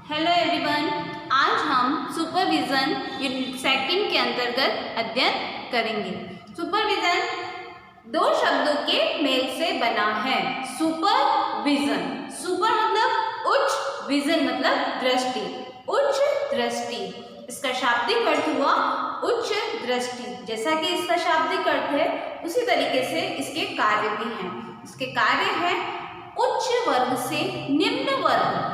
Hello everyone, आज हम supervision unit second के अंतर्गत अध्ययन करेंगे। सुपरविजन दो शब्दों के मेल से बना है। सुपरविजन, सुपर मतलब उच्च, विजन मतलब दृष्टि, उच्च दृष्टि। इसका शाब्दिक अर्थ हुआ उच्च दृष्टि। जैसा कि इसका शाब्दिक अर्थ है उसी तरीके से इसके कार्य भी हैं। इसके कार्य है उच्च वर्ग से निम्न वर्ग,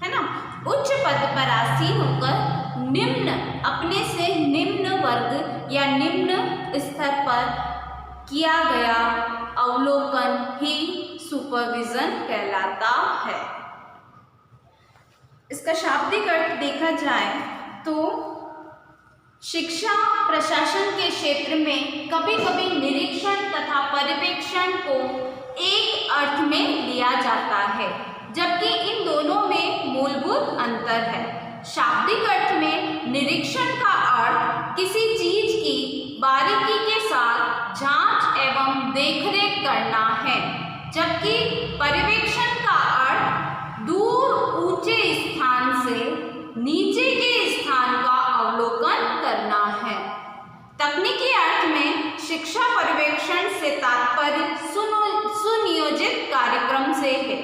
है ना, उच्च पद पर आसीन होकर निम्न, अपने से निम्न वर्ग या निम्न स्तर पर किया गया अवलोकन ही सुपरविजन कहलाता है। इसका शाब्दिक अर्थ देखा जाए तो शिक्षा प्रशासन के क्षेत्र में कभी कभी निरीक्षण तथा पर्यवेक्षण को एक अर्थ में लिया जाता है, जबकि इन दोनों में मूलभूत अंतर है। शाब्दिक अर्थ में निरीक्षण का अर्थ किसी चीज की बारीकी के साथ जांच एवं देखरेख करना है, जबकि पर्यवेक्षण का अर्थ दूर ऊंचे स्थान से नीचे के स्थान का अवलोकन करना है। तकनीकी अर्थ में शिक्षा पर्यवेक्षण से तात्पर्य सुनियोजित कार्यक्रम से है,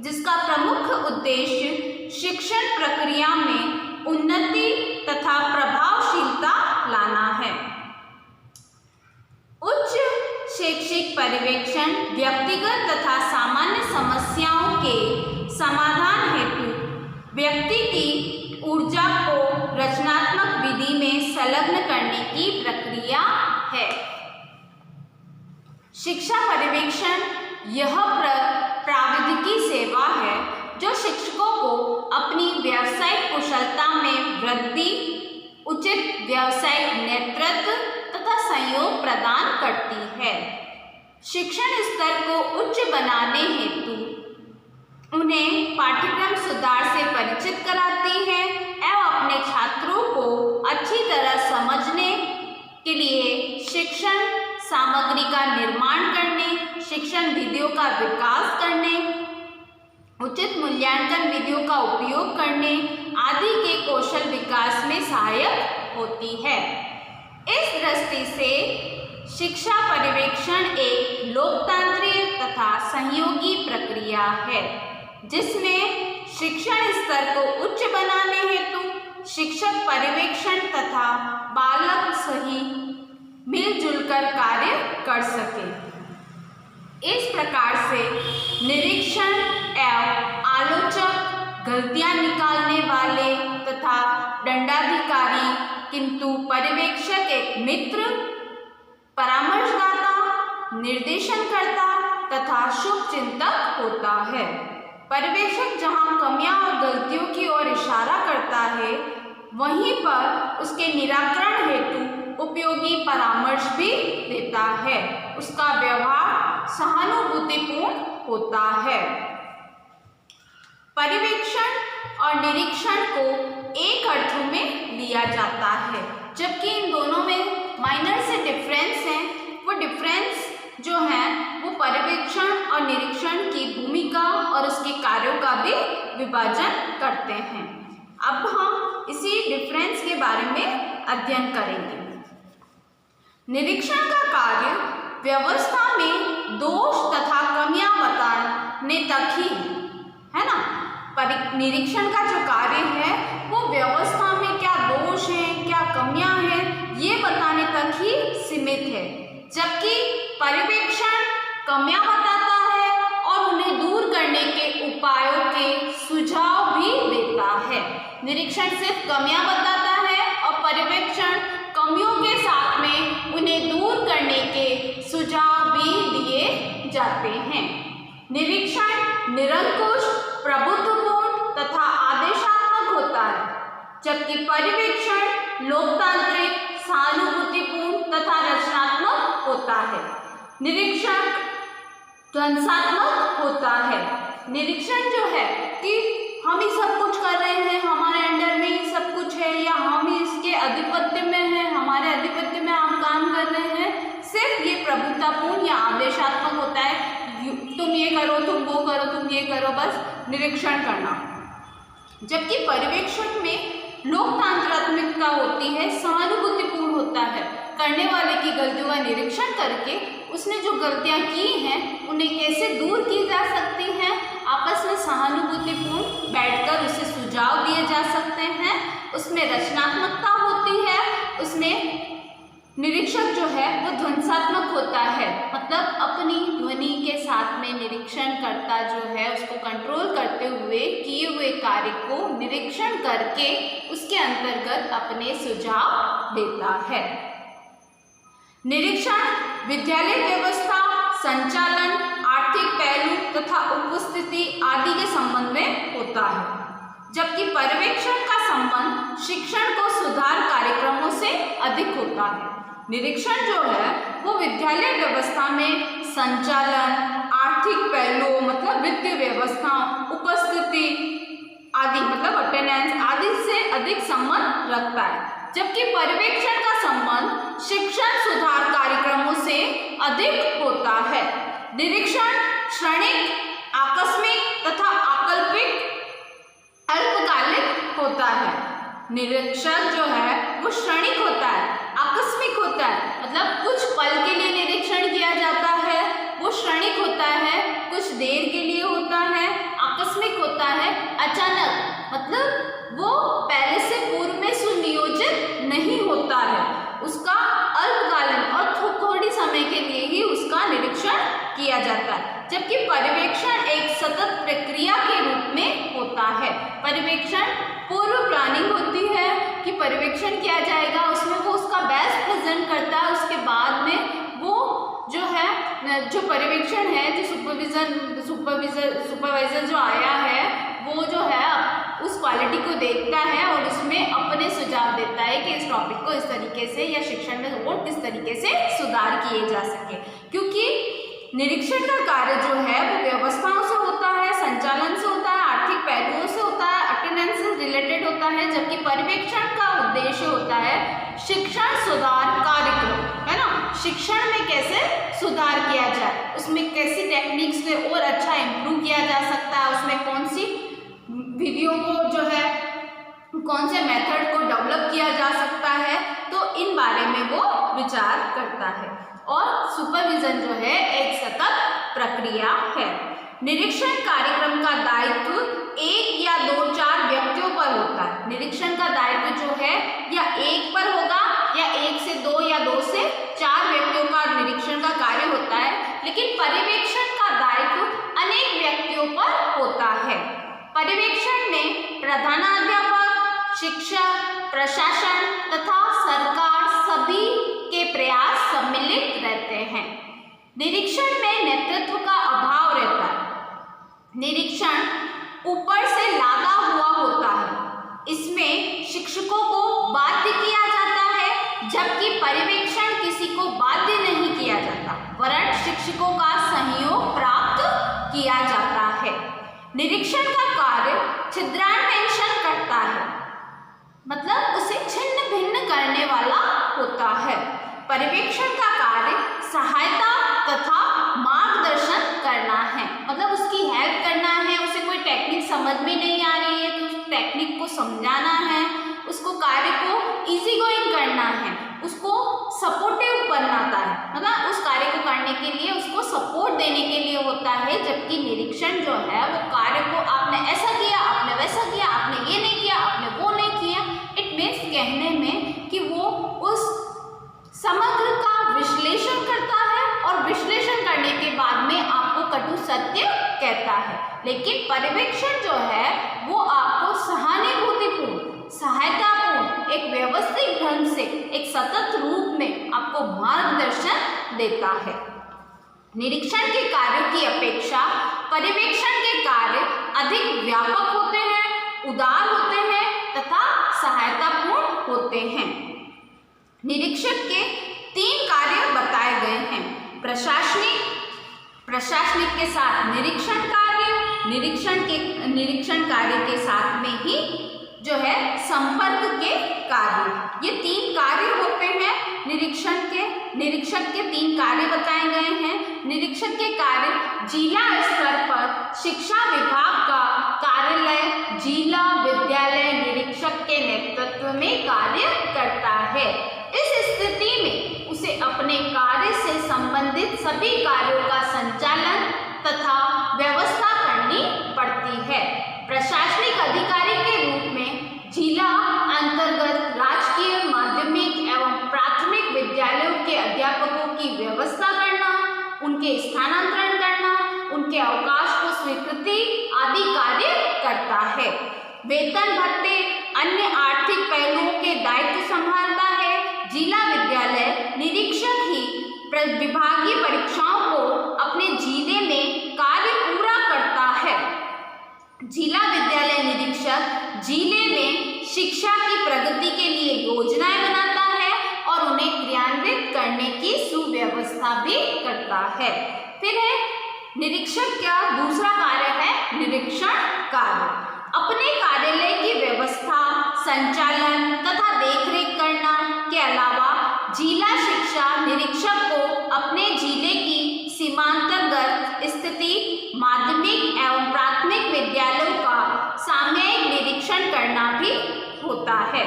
जिसका प्रमुख उद्देश्य शिक्षण प्रक्रिया में उन्नति तथा प्रभावशीलता लाना है। उच्च शैक्षिक पर्यवेक्षण व्यक्तिगत तथा सामान्य समस्याओं के समाधान हेतु व्यक्ति की ऊर्जा को रचनात्मक विधि में संलग्न करने की प्रक्रिया है। शिक्षा पर्यवेक्षण यह प्राविधिकी सेवा है जो शिक्षकों को अपनी व्यावसायिक कुशलता में वृद्धि, उचित व्यावसायिक नेतृत्व तथा सहयोग प्रदान करती है। शिक्षण स्तर को उच्च बनाने हेतु उन्हें पाठ्यक्रम सुधार से परिचित कराती है एवं अपने छात्रों को अच्छी तरह समझने के लिए शिक्षण सामग्री का निर्माण करने, शिक्षण विधियों का विकास करने, उचित मूल्यांकन विधियों का उपयोग करने आदि के कौशल विकास में सहायक होती है। इस दृष्टि से शिक्षा पर्यवेक्षण एक लोकतांत्रिक तथा सहयोगी प्रक्रिया है, जिसमें शिक्षण स्तर को उच्च बनाने हेतु शिक्षक पर्यवेक्षण तथा बालक सही मिलजुल कर कार्य कर सके। इस प्रकार से निरीक्षण एवं आलोचक, गलतियां निकालने वाले तथा दंडाधिकारी, किंतु पर्यवेक्षक एक मित्र, परामर्शदाता, निर्देशनकर्ता तथा शुभचिंतक होता है। पर्यवेक्षक जहां कमियां और गलतियों की ओर इशारा करता है, वहीं पर उसके निराकरण हेतु उपयोगी परामर्श भी देता है। उसका व्यवहार सहानुभूतिपूर्ण होता है। पर्यवेक्षण और निरीक्षण को एक अर्थ में लिया जाता है, जबकि इन दोनों में माइनर से डिफरेंस है। वो डिफरेंस जो है वो पर्यवेक्षण और निरीक्षण की भूमिका और उसके कार्यों का भी विभाजन करते हैं। अब हम इसी डिफरेंस के बारे में अध्ययन करेंगे। निरीक्षण का कार्य व्यवस्था में दोष तथा कमियां बताने तक ही है ना। निरीक्षण का जो कार्य है वो व्यवस्था में क्या दोष है, क्या कमियां हैं, ये बताने तक ही सीमित है, जबकि पर्यवेक्षण कमियां बताता है और उन्हें दूर करने के उपायों के सुझाव भी देता है। निरीक्षण सिर्फ कमियां बताता है और पर्यवेक्षण कमियों के साथ में उन्हें दूर करने के सुझाव भी दिए जाते हैं। निरीक्षण निरंकुश, प्रभुत्वपूर्ण तथा आदेशात्मक होता है, जबकि पर्यवेक्षण लोकतांत्रिक, सहानुभूतिपूर्ण तथा रचनात्मक होता है। निरीक्षण ध्वंसात्मक होता है। निरीक्षण जो है कि हम ही सब कुछ कर रहे हैं, हमारे अंडर में ही सब कुछ है, या हम ही इसके अधिपत्य में हैं, हमारे अधिपत्य में हम काम कर रहे हैं, सिर्फ ये प्रभुतापूर्ण या आदेशात्मक होता है। तुम ये करो, तुम वो करो, तुम ये करो, बस निरीक्षण करना। जबकि पर्यवेक्षण में लोकतांत्रात्मकता होती है, सहानुभूतिपूर्ण होता है। करने वाले की गलतियों का निरीक्षण करके उसने जो गलतियां की हैं उन्हें कैसे दूर की जा सकती हैं, आपस में सहानुभूतिपूर्ण बैठकर उसे सुझाव दिए जा सकते हैं। उसमें रचनात्मकता होती है, उसमें निरीक्षक जो है वो ध्वंसात्मक होता है, मतलब अपनी ध्वनि के साथ में निरीक्षण करता जो है उसको कंट्रोल करते हुए किए हुए कार्य को निरीक्षण करके उसके अंतर्गत अपने सुझाव देता है। निरीक्षण विद्यालय व्यवस्था, संचालन, आर्थिक पहलू तथा उपस्थिति आदि के संबंध में होता है, जबकि पर्यवेक्षण का संबंध शिक्षण को सुधार कार्यक्रमों से अधिक होता है। निरीक्षण जो है वो विद्यालय व्यवस्था में संचालन, आर्थिक पहलुओं मतलब वित्तीय व्यवस्था, उपस्थिति आदि मतलब अटेंडेंस आदि से अधिक संबंध रखता है, जबकि पर्यवेक्षण का संबंध शिक्षण सुधार कार्यक्रमों से अधिक होता है। निरीक्षण क्षणिक, आकस्मिक तथा अल्पकालिक होता है। निरीक्षण जो है वो क्षणिक होता है, आकस्मिक होता है, मतलब कुछ पल के लिए निरीक्षण किया जाता है, वो क्षणिक होता है, कुछ देर के लिए होता है, आकस्मिक होता है, अचानक, मतलब वो पहले से पूर्व में सुनियोजित नहीं होता है, उसका अल्पकालीन और थोड़ी समय के लिए ही उसका निरीक्षण किया जाता है। जबकि पर्यवेक्षण एक सतत प्रक्रिया के रूप में होता है। पर्यवेक्षण पूर्व प्लानिंग होती है कि पर्यवेक्षण किया जाएगा, उसमें वो उसका बेस्ट प्रेजेंट करता है, उसके बाद में वो जो है जो पर्यवेक्षण है, जो सुपरवाइजर जो आया है वो जो है उस क्वालिटी को देखता है और उसमें अपने सुझाव देता है कि इस टॉपिक को इस तरीके से या शिक्षण में और किस तरीके से सुधार किए जा सके। क्योंकि निरीक्षण का कार्य जो है वो व्यवस्थाओं से होता है, संचालन से होता है, आर्थिक पहलुओं से होता है, अटेंडेंस से रिलेटेड होता है, जबकि पर्यवेक्षण का उद्देश्य होता है शिक्षण सुधार कार्यक्रम, है ना, शिक्षण में कैसे सुधार किया जाए, उसमें कैसी टेक्निक से और अच्छा इम्प्रूव किया जा सकता है, उसमें कौन सी वीडियो को जो है कौन से मेथड को डेवलप किया जा सकता है, तो इन बारे में वो विचार करता है। और सुपरविजन जो है एक सतत प्रक्रिया है। निरीक्षण कार्यक्रम का दायित्व एक या दो चार व्यक्तियों पर होता है। निरीक्षण का दायित्व जो है या एक पर होगा या एक से दो या दो से चार व्यक्तियों का निरीक्षण का कार्य होता है, लेकिन पर्यवेक्षण का दायित्व अनेक व्यक्तियों पर होता है। पर्यवेक्षण में प्रधानाध्यापक, शिक्षक, प्रशासन तथा सरकार सभी के प्रयास सम्मिलित रहते हैं। निरीक्षण में नेतृत्व का अभाव रहता है। निरीक्षण ऊपर से लादा हुआ होता है, इसमें शिक्षकों को बाध्य किया जाता है, जबकि पर्यवेक्षण किसी को बाध्य नहीं किया जाता, वरन शिक्षकों का सहयोग प्राप्त किया जाता है। निरीक्षण का कार्य छिद्रान्वेषण करता है, मतलब उसे छिन्न भिन्न करने वाला होता है। पर्यवेक्षण का कार्य सहायता तथा मार्गदर्शन करना है, मतलब उसकी हेल्प करना है, उसे कोई टेक्निक समझ में नहीं आ रही है तो उस टेक्निक को समझाना है, उसको कार्य को इजी गोइंग करना है, उसको सपोर्टिव बनाता है, मतलब उस कार्य को करने के लिए उसको सपोर्ट देने के लिए होता है। जबकि निरीक्षण जो है वो कार्य को आपने ऐसा किया, आपने वैसा किया, आपने ये नहीं किया, आपने वो नहीं किया, इट मीन्स कहने में कि वो उस समग्र का विश्लेषण करता है और विश्लेषण करने के बाद में आपको कटु सत्य कहता है। लेकिन पर्यवेक्षण जो है वो आपको सहानुभूतिपूर्ण, सहायतापूर्ण, एक व्यवस्थित ढंग से, एक सतत रूप में आपको मार्गदर्शन देता है। निरीक्षण के कार्यों की अपेक्षा पर्यवेक्षण के कार्य अधिक व्यापक होते हैं, उदार होते हैं तथा सहायतापूर्ण होते हैं। निरीक्षक के 3 कार्य बताए गए हैं। प्रशासनिक के साथ निरीक्षण कार्य, निरीक्षण कार्य के साथ में ही जो है संपर्क के कार्य, ये 3 कार्य होते हैं निरीक्षक के 3 कार्य बताए गए हैं। निरीक्षक के कार्य जिला स्तर पर शिक्षा विभाग का कार्य कार्यालय जिला विद्यालय निरीक्षक के नेतृत्व में कार्य करता है। इस स्थिति में उसे अपने कार्य से संबंधित सभी कार्यों का संचालन तथा व्यवस्था करनी पड़ती है। प्रशासनिक अधिकारी के रूप में जिला अंतर्गत राजकीय माध्यमिक एवं प्राथमिक विद्यालयों के अध्यापकों की व्यवस्था करना, उनके स्थानांतरण करना, उनके अवकाश को स्वीकृति आदि कार्य करता है। वेतन भत्ते अन्य आर्थिक पहलुओं के दायित्व संभालता है। जिला विद्यालय निरीक्षक ही विभागीय परीक्षाओं को अपने जिले में कार्य पूरा करता है। जिला विद्यालय निरीक्षक जिले में शिक्षा की प्रगति के लिए योजनाएं बनाता है और उन्हें क्रियान्वित करने की सुव्यवस्था भी करता है। फिर है निरीक्षक का दूसरा कार्य है निरीक्षण कार्य। अपने कार्यालय की व्यवस्था, संचालन तथा देखरेख करना के अलावा जिला शिक्षा निरीक्षक को अपने जिले की सीमांतर्गत स्थिति माध्यमिक एवं प्राथमिक विद्यालयों का सामयिक निरीक्षण करना भी होता है।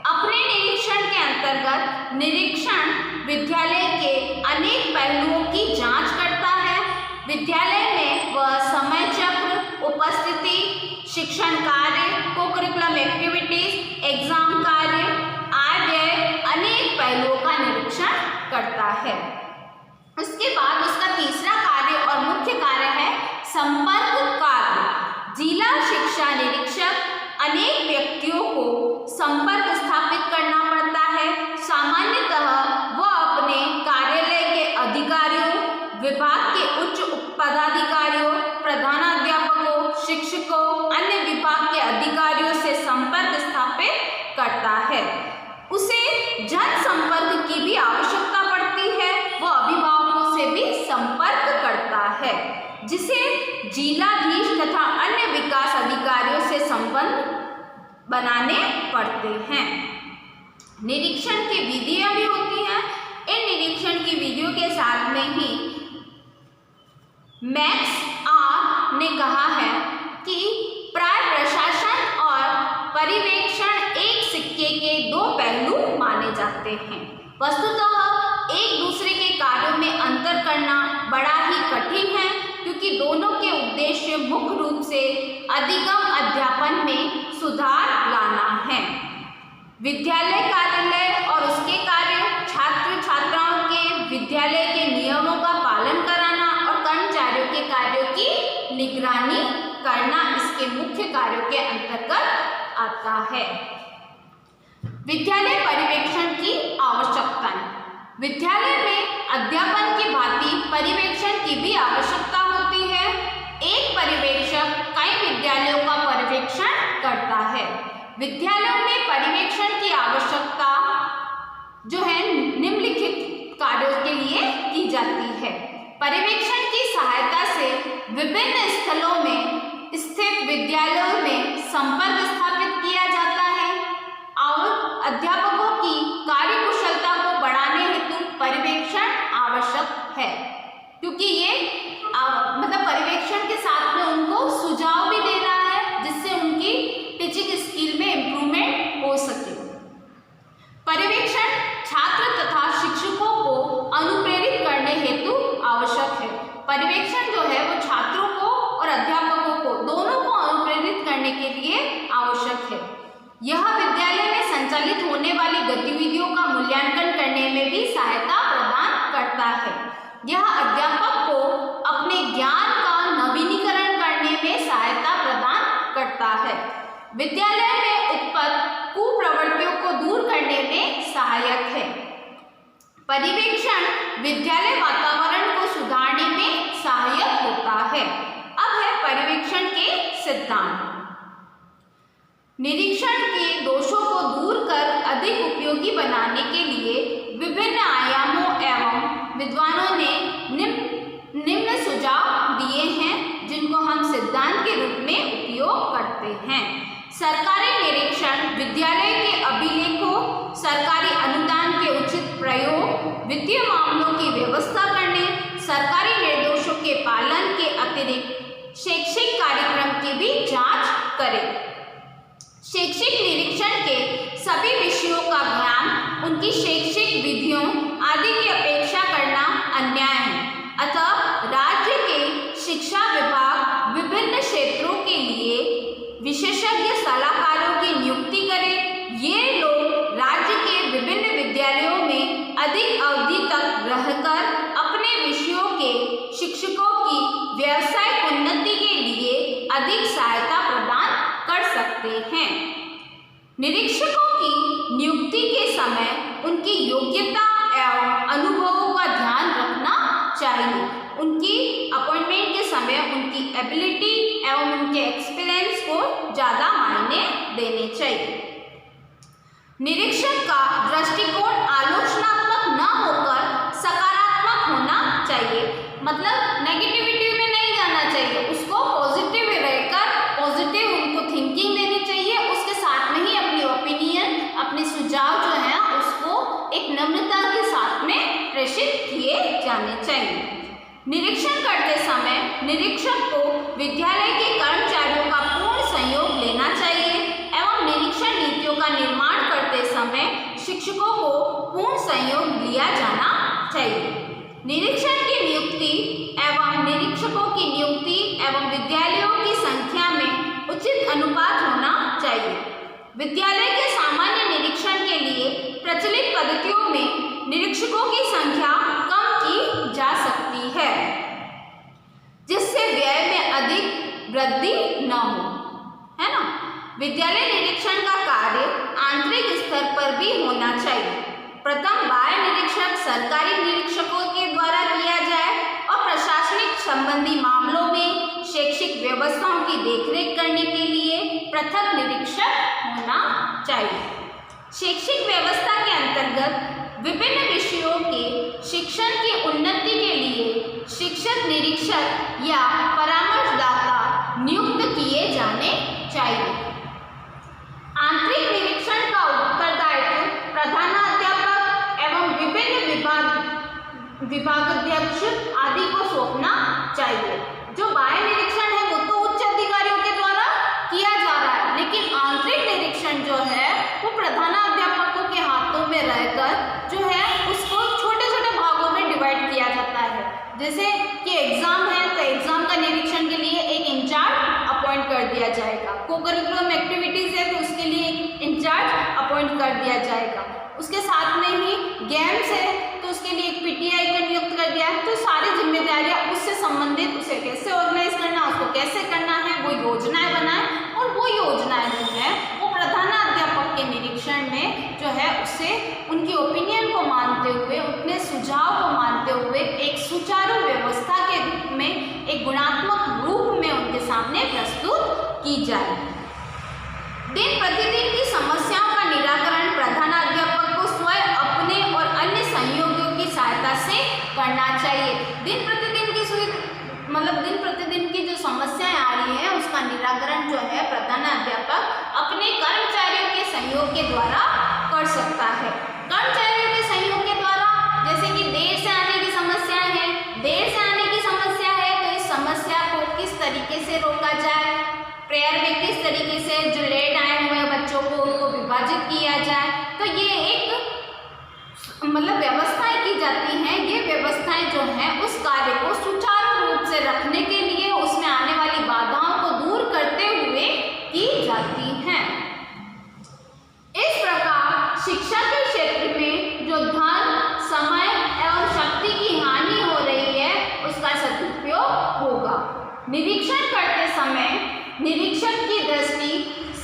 अपने निरीक्षण के अंतर्गत निरीक्षण विद्यालय के अनेक पहलुओं की जांच करता है। विद्यालय में वह समय चक्र, उपस्थिति, शिक्षण कार्य, को-करिकुलम एक्टिविटीज, एग्जाम कार्य, आय व्यय, अनेक पहलुओं का निरीक्षण करता है। उसके बाद उसका तीसरा कार्य और मुख्य कार्य है संपर्क कार्य। जिला शिक्षा निरीक्षक अनेक व्यक्तियों को संपर्क स्थापित करना पड़ता है। सामान्यतः वह अपने कार्यालय के अधिकारियों, विभाग के उच्च पदाधिकारियों, प्रधानाध्यापकों, शिक्षकों, अन्य विभाग के अधिकारियों से संपर्क स्थापित करता है। उसे जनसंपर्क की भी आवश्यकता पड़ती है। वह अभिभावकों से भी संपर्क करता है, जिसे जिलाधीश तथा अन्य विकास अधिकारियों से संबंध बनाने पड़ते हैं। निरीक्षण की विधियां भी होती हैं। इन निरीक्षण की विधियों के साथ में ही मैक्स आर ने कहा है कि प्राय प्रशासन और पर्यवेक्षण एक सिक्के के दो पहलू माने जाते हैं। वस्तुतः एक दूसरे के कार्यों में अंतर करना बड़ा ही कठिन है, क्योंकि दोनों के उद्देश्य मुख्य रूप से अधिगम अध्यापन में सुधार लाना है। विद्यालय कार्यालय और उसके कार्य छात्र छात्राओं के विद्यालय के नियमों का पालन कराना और कर्मचारियों के कार्यों की निगरानी करना इसके मुख्य कार्यों के अंतर्गत आता है। विद्यालय पर्यवेक्षण की आवश्यकताएं। विद्यालय में अध्यापन की भांति पर्यवेक्षण की भी आवश्यकता होती है। एक पर्यवेक्षक कई विद्यालयों का पर्यवेक्षण करता है। विद्यालयों में पर्यवेक्षण की आवश्यकता जो है निम्नलिखित कार्यों के लिए की जाती है। पर्यवेक्षण की सहायता से विभिन्न स्थलों में स्थित विद्यालयों में संपर्क स्थापित किया जाता है और अध्यापकों की कार्यकुशलता को बढ़ाने हेतु पर्यवेक्षण आवश्यक है, क्योंकि ये पर्यवेक्षण के साथ में उनको सुझाव भी देना है, जिससे उनकी टीचिंग स्किल में इम्प्रूवमेंट हो सके। पर्यवेक्षण छात्र तथा शिक्षकों को अनुप्रेरित करने हेतु आवश्यक है। पर्यवेक्षण जो है वो छात्रों को और अध्यापकों को दोनों को अनुप्रेरित करने के लिए आवश्यक है। यह विद्यालय में संचालित होने वाली गतिविधियों का मूल्यांकन करने में भी सहायता प्रदान करता है। यह अध्यापक को अपने ज्ञान का नवीनीकरण करने में सहायता प्रदान करता है। विद्यालय में उत्पन्न कुप्रवृत्तियों को दूर करने में सहायक है। पर्यवेक्षण विद्यालय वातावरण को सुधारने में सहायक होता है। अब है पर्यवेक्षण के सिद्धांत। निरीक्षण के दोषों को दूर कर अधिक उपयोगी बनाने के लिए विभिन्न आयामों एवं विद्वानों ने निम्न सुझाव दिए हैं, जिनको हम सिद्धांत के रूप में उपयोग करते हैं। सरकारी निरीक्षण विद्यालय के अभिलेखों, सरकारी अनुदान के उचित प्रयोग, वित्तीय मामलों की व्यवस्था करने, सरकारी निर्देशों के पालन के अतिरिक्त शैक्षिक कार्यक्रम की भी जांच करें। शैक्षिक निरीक्षण के सभी विषयों का ज्ञान उनकी शैक्षिक विधियों आदि की अपेक्षा करना अन्याय है। अतः राज्य के शिक्षा विभाग विभिन्न क्षेत्रों के लिए विशेषज्ञ सलाहकारों की नियुक्ति करे। ये लोग राज्य के विभिन्न विद्यालयों में अधिक अवधि तक रहकर अपने विषयों के शिक्षकों की व्यावसायिक उन्नति के लिए अधिक सहायता प्रदान कर सकते हैं। निरीक्षकों की नियुक्ति के समय उनकी योग्यता एवं अनुभवों का ध्यान रखना चाहिए। उनकी अपॉइंटमेंट के समय उनकी एबिलिटी एवं उनके एक्सपीरियंस को ज़्यादा मायने देने चाहिए। निरीक्षक का दृष्टिकोण आलोचनात्मक न होकर सकारात्मक होना चाहिए। मतलब नेगेटिविटी में नहीं जाना चाहिए, उसको पॉजिटिव रहकर पॉजिटिव उनको थिंकिंग देनी चाहिए। उसके साथ में ही अपनी ओपिनियन, अपने सुझाव जो है उसको एक नम्रता के साथ में प्रेषित किए जाने चाहिए। निरीक्षण करते समय निरीक्षक को विद्यालय के कर्मचारियों का पूर्ण सहयोग लेना चाहिए एवं निरीक्षण नीतियों का निर्माण करते समय शिक्षकों को पूर्ण सहयोग लिया जाना चाहिए। निरीक्षण की नियुक्ति एवं निरीक्षकों की नियुक्ति एवं विद्यालयों की संख्या में उचित अनुपात होना चाहिए। विद्यालय के सामान्य निरीक्षण के लिए प्रचलित पद्धतियों में निरीक्षकों की संख्या कम की जा सकती है, जिससे व्यय में अधिक वृद्धि न हो, है ना। विद्यालय निरीक्षण का कार्य आंतरिक स्तर पर भी होना चाहिए। प्रथम बाह्य निरीक्षण सरकारी निरीक्षकों के द्वारा किया जाए और प्रशासनिक संबंधी मामलों में शैक्षिक व्यवस्थाओं की देखरेख करने के लिए पृथक निरीक्षक होना चाहिए। शैक्षिक व्यवस्था के अंतर्गत विभिन्न विषयों के शिक्षण की उन्नति के लिए शिक्षक निरीक्षक या परामर्शदाता नियुक्त किए जाने चाहिए। आंतरिक निरीक्षण का उत्तरदायित्व प्रधानाध्यापक एवं विभिन्न विभागाध्यक्ष आदि को सौंपना चाहिए। जो बाह्य निरीक्षण है वो तो उच्च अधिकारियों के द्वारा किया जा रहा है, लेकिन आंतरिक निरीक्षण जो है वो प्रधानाध्यापकों के हाथों में रहकर जो है उसको छोटे छोटे भागों में डिवाइड किया जाता है। जैसे कि एग्जाम है तो एग्जाम का निरीक्षण के लिए एक इंचार्ज अपॉइंट कर दिया जाएगा। को-करिकुलम एक्टिविटीज है तो उसके लिए एक इंचार्ज अपॉइंट कर दिया जाएगा। उसके साथ में ही गेम्स है तो उसके लिए एक पीटीआई का नियुक्त कर दिया है। तो सारी जिम्मेदारियां उससे संबंधित, उसे कैसे ऑर्गेनाइज करना, उसको कैसे करना है, वो योजनाएं बनाए और वो योजनाएं जो है वो प्रधानाध्यापक के निरीक्षण में जो है उसे उनकी ओपिनियन को मानते हुए, उनके सुझाव को मानते हुए एक सुचारू व्यवस्था के रूप में, एक गुणात्मक रूप में उनके सामने प्रस्तुत की जाए। दिन प्रतिदिन की समस्याओं का निराकरण प्रधानाध्यापक को स्वयं अपने और अन्य सहयोगियों की सहायता से करना चाहिए। दिन प्रतिदिन की जो समस्याएं आ रही है उसका निराकरण जो है प्रधानाध्यापक अपने कर्मचारियों के सहयोग के द्वारा कर सकता है। कर्मचारियों के सहयोग के द्वारा, जैसे कि देर से आने की समस्या है, तो इस समस्या को किस तरीके से रोका जाए, प्रेयर में किस तरीके से जो लेट आए हुए बच्चों को उनको विभाजित किया जाए। तो ये एक व्यवस्थाएं की जाती हैं। ये व्यवस्थाएं जो हैं उस कार्य को सुचारू रूप से रखने के लिए, उसमें आने वाली बाधाओं को दूर करते हुए की जाती हैं। इस प्रकार शिक्षा के क्षेत्र में जो धन, समय एवं शक्ति की हानि हो रही है उसका सदुपयोग होगा। निरीक्षण करते समय निरीक्षक की दृष्टि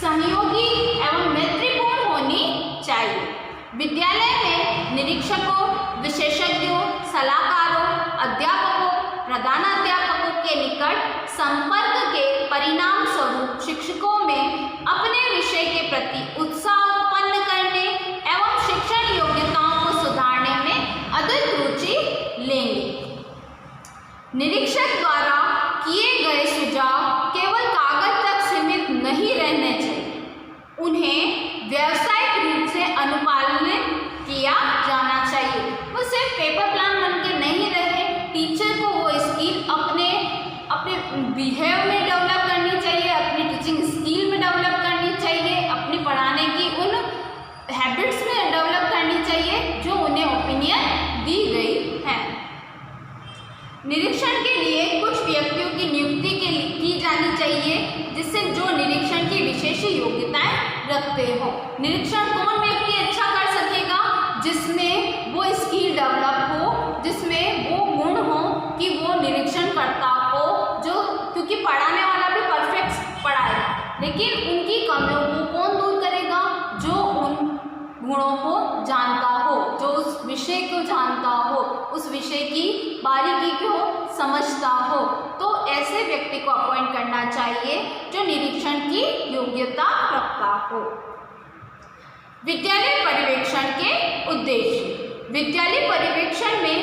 सहयोगी एवं मैत्रीपूर्ण होनी चाहिए। विद्यालय में निरीक्षकों, विशेषज्ञों, सलाहकारों, अध्यापकों, प्रधानाध्यापकों के निकट संपर्क के परिणाम स्वरूप शिक्षकों में अपने विषय के प्रति उत्साह उत्पन्न करने एवं शिक्षण योग्यताओं को सुधारने में अधिक रुचि लेंगे। निरीक्षक द्वारा किए गए सुझाव केवल कागज तक सीमित नहीं रहने चाहिए, उन्हें व्यावसायिक रूप से अनुपालित किया जाना चाहिए। वो सिर्फ पेपर प्लान बन के नहीं रहे, टीचर को वो स्किल अपने बिहेव में डेवलप करनी चाहिए, अपनी टीचिंग स्किल में योग्यताएं रखते हो। निरीक्षण कौन व्यक्ति अच्छा कर सकेगा? जिसमें वो स्किल डेवलप हो, जिसमें वो गुण हो कि वो निरीक्षणकर्ता को, जो क्योंकि पढ़ाने वाला भी परफेक्ट पढ़ाएगा, लेकिन उनकी कमियों को कौन दूर करेगा? जो उन गुणों को जानता हो, जो उस विषय को जानता हो, उस विषय की बारीकी को समझता हो। तो ऐसे व्यक्ति को अपॉइंट करना चाहिए जो निरीक्षण की योग्यता रखता हो। विद्यालय पर्यवेक्षण के उद्देश्य। विद्यालय पर्यवेक्षण में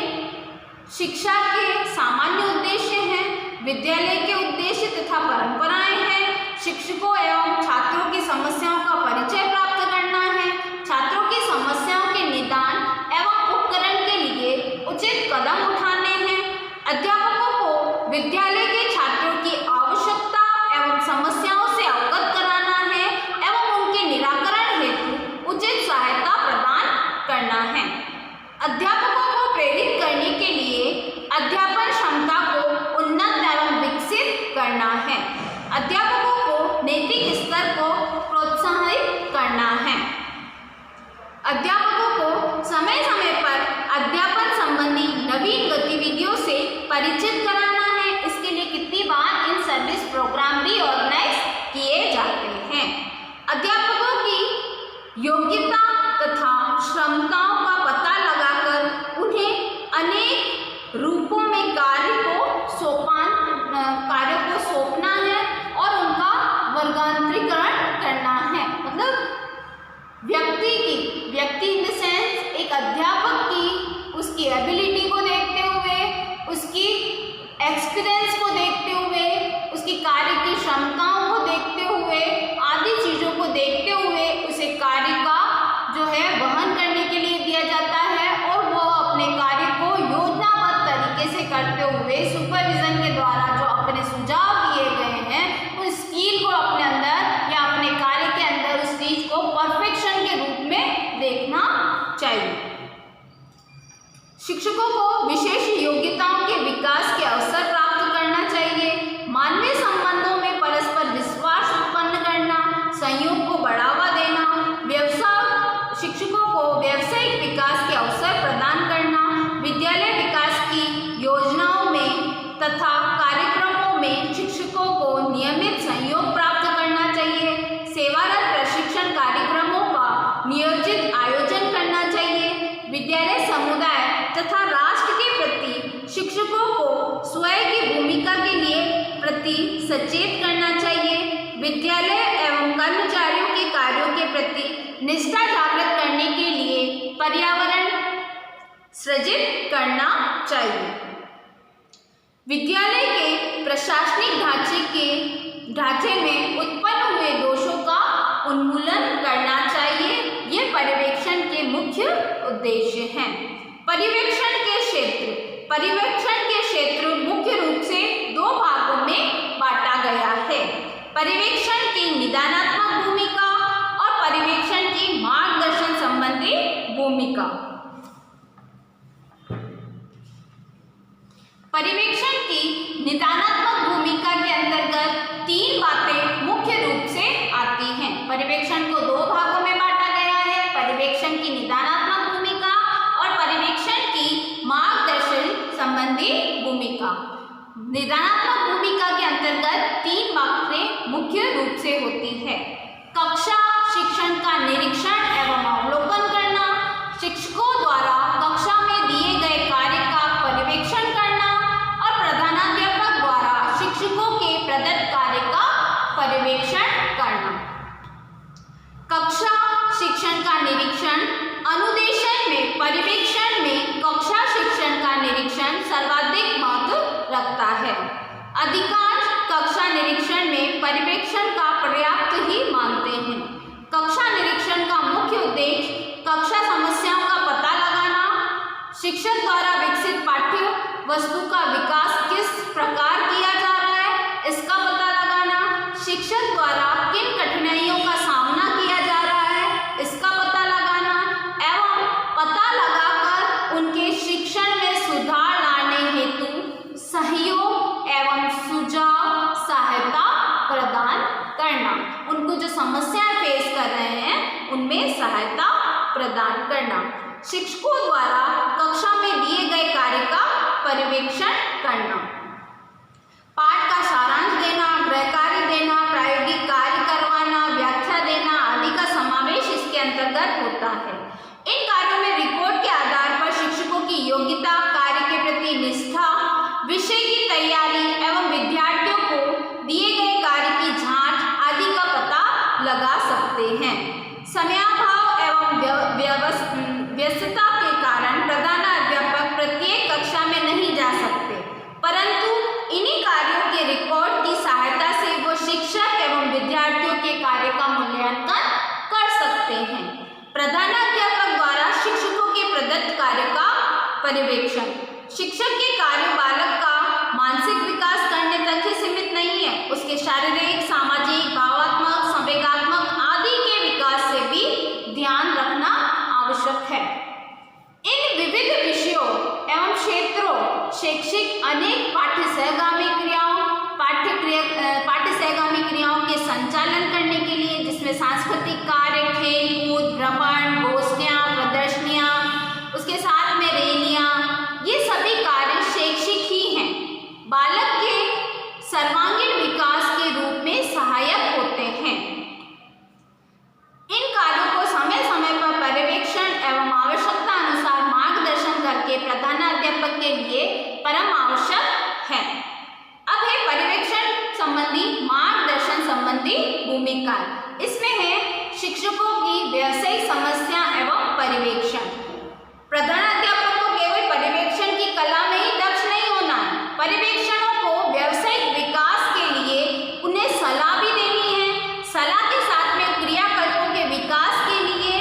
शिक्षा के सामान्य उद्देश्य हैं, विद्यालय के उद्देश्य तथा परंपराएं हैं, शिक्षकों एवं छात्रों की समस्याओं का परिचय प्राप्त करना है, छात्रों की समस्याओं के निदान एवं उपकरण के लिए उचित कदम उठाने हैं, अध्यापकों को विद्यालय के छात्रों की आवश्यकता एवं समस्याओं से अवगत कराना है एवं उनके निराकरण हेतु उचित सहायता प्रदान करना है। अध्यापकों को प्रेरित करने के लिए अध्यापन क्षमता को उन्नत एवं विकसित करना है। अध्यापकों को नैतिक स्तर को प्रोत्साहित करना है। अध्यापकों को समय समय पर अध्यापन संबंधी नवीन गतिविधियों से परिचित कराना है। इसके लिए कितनी बार इन सर्विस प्रोग्राम भी ऑर्गेनाइज किए जाते हैं। अध्यापकों की योग्यता तथा क्षमताओं का पता लगाकर उन्हें अनेक रूपों में कार्यों को सौंपना है और उनका वर्गीकरण करना है। मतलब व्यक्ति इन द सेंस एक अध्यापक की उसकी एबिलिटी को देखते हुए, उसकी एक्सपीरियंस को देखते हुए, उसकी कार्य की क्षमताओं को देखते हुए, आदि चीज़ों को देखते हुए उसे कार्य का जो है वहन करने के लिए दिया जाता है और वो अपने कार्य को योजनाबद्ध तरीके से करते हुए सुपरविजन के द्वारा जो अपने सुझाव दिए गए हैं उस स्किल को अपने अंदर या अपने कार्य के अंदर उस चीज को परफेक्शन के रूप में देखना चाहिए। शिक्षकों को विशेष योग्यताओं के विकास के अवसर प्राप्त करना चाहिए। मानवीय संबंधों में परस्पर विश्वास उत्पन्न करना, सहयोग को बढ़ावा देना, शिक्षकों को व्यावसायिक विकास के अवसर प्रदान करना, विद्यालय विकास की योजनाओं में तथा कार्यक्रमों में शिक्षकों को नियमित सहयोग प्राप्त करना चाहिए। सेवारत प्रशिक्षण कार्यक्रमों का नियोजित आयोजन करना चाहिए। विद्यालय समुदाय तथा राष्ट्र के प्रति शिक्षकों को स्वयं की भूमिका के लिए प्रति सचेत करना चाहिए। विद्यालय एवं कर्मचारियों के कार्यों के प्रति निष्ठा जागृत करने के लिए पर्यावरण सृजित करना चाहिए। विद्यालय के प्रशासनिक ढांचे में उत्पन्न हुए दोषों का उन्मूलन करना चाहिए। ये पर्यवेक्षण के मुख्य उद्देश्य हैं। पर्यवेक्षण के क्षेत्र मुख्य रूप से दो भागों में बांटा गया है। पर्यवेक्षण की निदानात्मक भूमिका और पर्यवेक्षण की मार्गदर्शन संबंधी भूमिका। पर्यवेक्षण की निदानात्मक भूमिका के अंतर्गत तीन बातें मुख्य रूप से आती हैं। पर्यवेक्षण को दो भागों में बांटा गया है, पर्यवेक्षण की निदानात्मक भूमिका और पर्यवेक्षण की मार्गदर्शन संबंधी भूमिका। निदानात्मक भूमिका के अंतर्गत तीन बातें मुख्य रूप से होती है। कक्षा शिक्षण का निरीक्षण एवं अवलोकन करना, शिक्षकों द्वारा कक्षा में दिए गए कार्य का पर्यवेक्षण करना और प्रधानाध्यापक द्वारा शिक्षकों के प्रदत्त कार्य का पर्यवेक्षण करना। कक्षा शिक्षण का निरीक्षण। अनुदेशन में पर्यवेक्षण में कक्षा शिक्षण का निरीक्षण सर्वाधिक महत्व रखता है। अधिकांश कक्षा निरीक्षण में पर्यवेक्षण का पर्याप्त ही मानते हैं। कक्षा निरीक्षण का मुख्य उद्देश्य कक्षा समस्याओं का पता लगाना, शिक्षक द्वारा विकसित पाठ्य वस्तु का विकास किस प्रकार किया जा रहा है इसका पता लगाना, शिक्षक द्वारा किन कठिनाइयों का सामना किया जा रहा है इसका पता लगाना एवं पता लगाकर उनके शिक्षण में सुधार लाने हेतु सहयोग एवं सुझाव सहायता प्रदान कर करना, उनको जो समस्याएं फेस कर रहे हैं उनमें सहायता प्रदान करना। शिक्षकों द्वारा कक्षा में दिए गए कार्य का पर्यवेक्षण करना, पाठ का सारांश देना, गृह कार्य देना, प्रायोगिक कार्य करवाना, व्याख्या देना आदि का समावेश इसके अंतर्गत होता है। इन कार्यों में रिपोर्ट के आधार पर शिक्षकों की योग्यता, कार्य के प्रति निष्ठा, विषय की तैयारी एवं विद्यार्थियों को दिए गए कार्य की जांच आदि का पता लगा सकते हैं। समयाभाव एवं व्यस्तता के कारण प्रधानाध्यापक प्रत्येक कक्षा में नहीं जा सकते, परंतु इन्हीं कार्यों के रिकॉर्ड की सहायता से वो शिक्षक एवं विद्यार्थियों के कार्य का मूल्यांकन कर सकते हैं। प्रधानाध्यापक द्वारा शिक्षकों के प्रदत्त कार्य का पर्यवेक्षण, शिक्षक के कार्य बालक का मानसिक विकास करने तक ही सीमित नहीं है, उसके शारीरिक, सामाजिक, भावात्मक, संवेगात्मक आदि के विकास से भी ध्यान रखना आवश्यक है। इन विविध विषयों एवं क्षेत्रों शैक्षिक अनेक पाठ्य सहगामी क्रियाओं के संचालन करने के लिए, जिसमें सांस्कृतिक कार्य, खेल कूद, भ्रमण, गोष्ठियाँ, प्रदर्शनियाँ, उसके साथ में रैलियाँ, ये सभी कार्य शैक्षिक ही हैं, बालक के सर्वांगीण विकास के रूप में सहायक होते हैं। इन कार्यों को समय समय पर पर्यवेक्षण एवं आवश्यकता अनुसार मार्गदर्शन करके प्रधानाध्यापक के लिए परम आवश्यक है। अब है पर्यवेक्षण संबंधी मार्गदर्शन संबंधी भूमिका। इसमें है शिक्षकों की व्यावसायिक समस्या एवं पर्यवेक्षण। प्रधानाध्यापक को केवल पर्यवेक्षण की कला में ही दक्ष नहीं होना है, पर्यवेक्षणों को व्यावसायिक विकास के लिए उन्हें सलाह भी देनी है। सलाह के साथ में क्रियाकल्पों के विकास के लिए,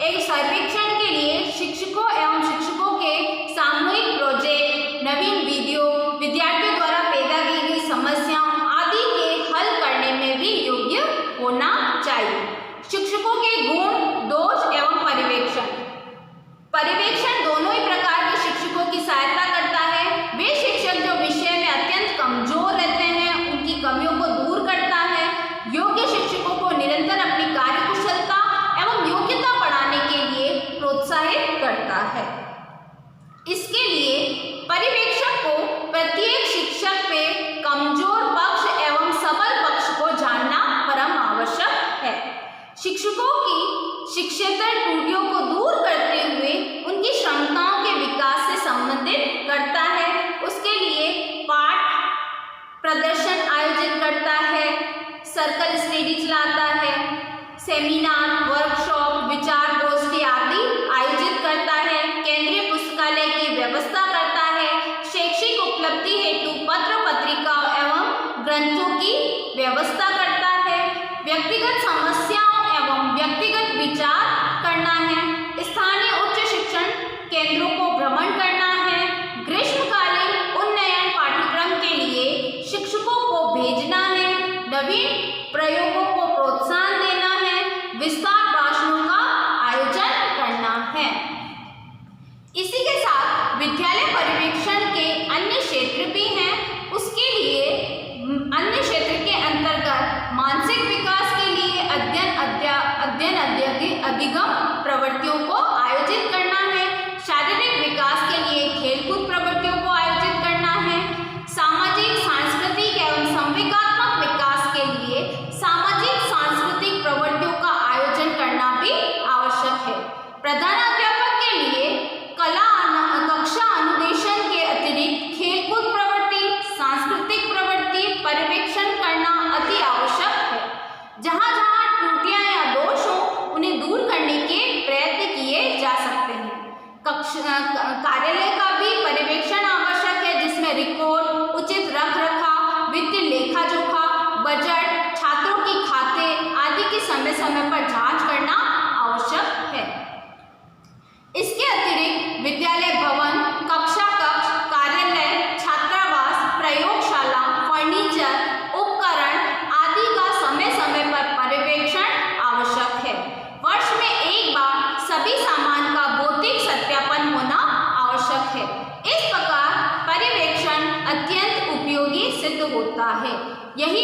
एक सर्वेक्षण के लिए शिक्षकों एवं शिक्षकों के सामूहिक प्रोजेक्ट, नवीन वीडियो, विद्यार्थियों द्वारा पैदा की गई समस्याओं आदि के हल करने में भी योग्य होना चाहिए। शिक्षकों के गुण, दोष एवं पर्यवेक्षण। पर्यवेक्षण दोनों ही प्रकार के शिक्षकों की सहायता करता है। वे शिक्षक जो विषय में अत्यंत कमजोर रहते हैं, उनकी कमियों को दूर करता है। योग्य शिक्षकों को निरंतर अपनी कार्यकुशलता एवं योग्यता बढ़ाने के लिए प्रोत्साहित करता है। इसके लिए पर्यवेक्षक को प्रत्येक शिक्षक पे कमजोर पक्ष एवं सबल पक्ष को जानना परम आवश्यक है। शिक्षकों की शिक्षेतर त्रुटियों को दूर करते हुए उनकी क्षमताओं के विकास से संबंधित करता है। उसके लिए पाठ प्रदर्शन आयोजित करता है, सर्कल स्टडी चलाता है, सेमिनार, वर्कशॉप, विचार गोष्ठी आदि आयोजित करता है, केंद्रीय पुस्तकालय की व्यवस्था करता है, शैक्षिक उपलब्धि हेतु पत्र पत्रिका एवं ग्रंथों की व्यवस्था करता है, व्यक्तिगत समस्याओं एवं व्यक्तिगत विचार करना है, स्थानीय उच्च शिक्षण केंद्रों को भ्रमण करना है, ग्रीष्मकालीन उन्नयन पाठ्यक्रम के लिए शिक्षकों को भेजना है, नवीन प्रयोगों को प्रोत्साहन देना है, विस्तार भाषणों का आयोजन करना है। इसी के साथ विद्यालय पर्यवेक्षण के अन्य क्षेत्र भी हैं। उसके लिए अन्य क्षेत्र के अंतर्गत मानसिक विकास के लिए अधिगम प्रवृत्तियों को आयोजित करना है, शारीरिक विकास के लिए खेलकूद प्रवृत्तियों को आयोजित करना है, सामाजिक, सांस्कृतिक एवं संवेगात्मक विकास के लिए सामाजिक सांस्कृतिक प्रवृत्तियों का आयोजन करना भी आवश्यक है। प्रधानाध्यापक के लिए कक्षा अनुदेशन के अतिरिक्त खेलकूद प्रवृत्ति, सांस्कृतिक प्रवृत्ति पर्यवेक्षण करना अति आवश्यक है। जहाँ जहाँ त्रुटियां या दोष हो उन्हें दूर करने के प्रयत्न किए जा सकते हैं। कार्यालय का भी पर्यवेक्षण आवश्यक है, जिसमें रिकॉर्ड, उचित रख रखाव, वित्तीय लेखा जोखा, बजट, छात्रों की खाते आदि की समय समय पर जांच करना आवश्यक है। इसके अतिरिक्त विद्यालय भवन, कक्षा कक्ष, कार्यालय, छात्रावास, प्रयोगशाला, फर्नीचर, उपकरण आदि का समय समय पर पर्यवेक्षण आवश्यक है। वर्ष में एक बार सभी सामान का भौतिक सत्यापन होना आवश्यक है। इस प्रकार पर्यवेक्षण अत्यंत उपयोगी सिद्ध होता है। यही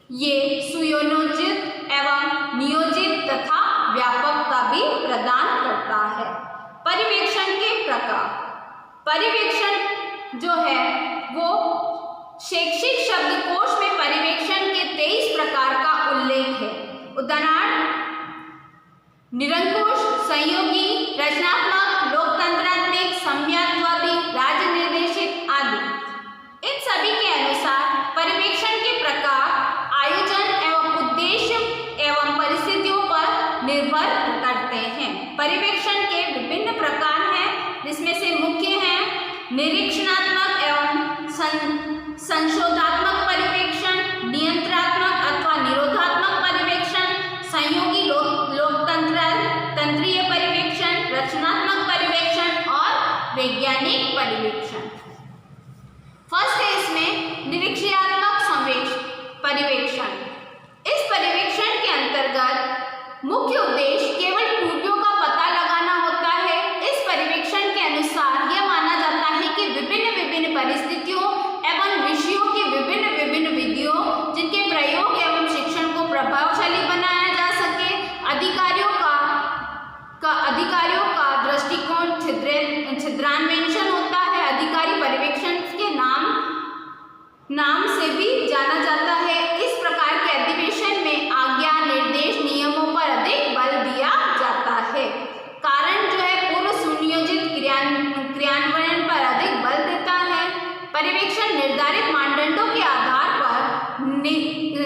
ये सुयोजित एवं नियोजित तथा व्यापकता भी प्रदान करता है। पर्यवेक्षण के प्रकार। पर्यवेक्षण जो है वो शैक्षिक शब्दकोश में पर्यवेक्षण के 23 प्रकार का उल्लेख है। उदाहरण: निरंकुश, संयोगी, रचनात्मक, लोकतंत्रात्मक, समयात्वादी, राज्य निर्देशित आदि। इन सभी के अनुसार पर्यवेक्षण के प्रकार आयोजन एवं उद्देश्य एवं परिस्थितियों पर निर्भर करते हैं। पर्यवेक्षण के विभिन्न प्रकार हैं, जिसमें से मुख्य हैं निरीक्षणात्मक एवं संशोधात्मक पर्यवेक्षण, नियंत्रणात्मक अथवा निरोधात्मक पर्यवेक्षण, संयोगी तंत्रीय पर्यवेक्षण, रचनात्मक पर्यवेक्षण और वैज्ञानिक पर्यवेक्षण। फर्स्ट है इसमें निरीक्षणात्मक पर्यवेक्षण। इस पर्यवेक्षण के अंतर्गत मुख्य उद्देश्य केवल त्रुटियों का पता लगाना होता है। इस पर्यवेक्षण के अनुसार यह माना जाता है कि विभिन्न परिस्थितियों एवं विषयों की विभिन्न विधियों जिनके प्रयोग एवं शिक्षण को प्रभावशाली बनाया जा सके, अधिकारियों का दृष्टिकोण छिद्रान्वेषण होता है। अधिकारी पर्यवेक्षण के नाम से भी जाना जाता है। इस प्रकार के अधिवेशन में आज्ञा, निर्देश, नियमों पर अधिक बल दिया जाता है। कारण जो है पूर्व सुनियोजित क्रियान्वयन पर अधिक बल देता है। पर्यवेक्षण निर्धारित मानदंडों के आधार पर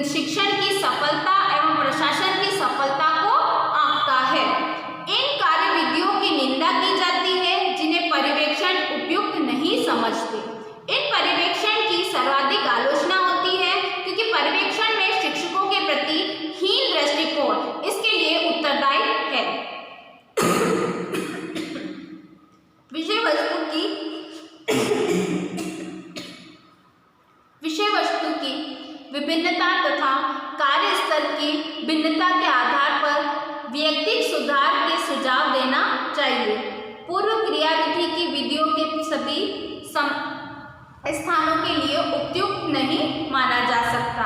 शिक्षण की सफलता एवं प्रशासन की सफलता को आंकता है। इन कार्यविधियों की निंदा की जाती है जिन्हें पर्यवेक्षण उपयुक्त नहीं समझते। इन पर्यवेक्षण की सर्वाधिक आलोचना होती है क्योंकि पर्यवेक्षण में शिक्षकों के प्रति हीन दृष्टिकोण इसके लिए उत्तरदायी है। विषय वस्तु की विभिन्नता तथा कार्य स्तर की भिन्नता के आधार पर व्यक्तिगत सुधार के सुझाव देना चाहिए। पूर्व क्रियाविधि की विधियों के सभी स्थानों के लिए उपयुक्त नहीं माना जा सकता।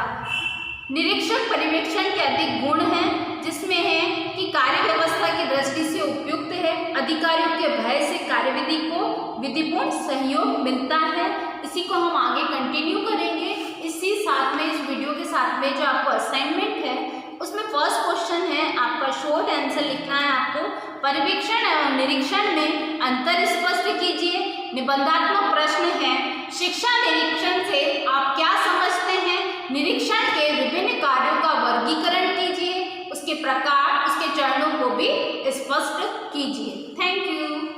निरीक्षक पर्यवेक्षण के अधिक गुण हैं, जिसमें है कि कार्य व्यवस्था की दृष्टि से उपयुक्त है, अधिकारियों के भय से कार्यविधि को विधिपूर्ण सहयोग मिलता है। इसी को हम आगे कंटिन्यू करेंगे। इसी साथ में इस वीडियो के साथ में जो आपको असाइनमेंट है उसमें फर्स्ट क्वेश्चन है, आपका शॉर्ट आंसर लिखना है। आपको पर्यवेक्षण एवं निरीक्षण में अंतर स्पष्ट कीजिए। निबंधात्मक प्रश्न है, शिक्षा निरीक्षण से आप क्या समझते हैं? निरीक्षण के विभिन्न कार्यों का वर्गीकरण कीजिए, उसके प्रकार, उसके चरणों को भी स्पष्ट कीजिए। Thank you.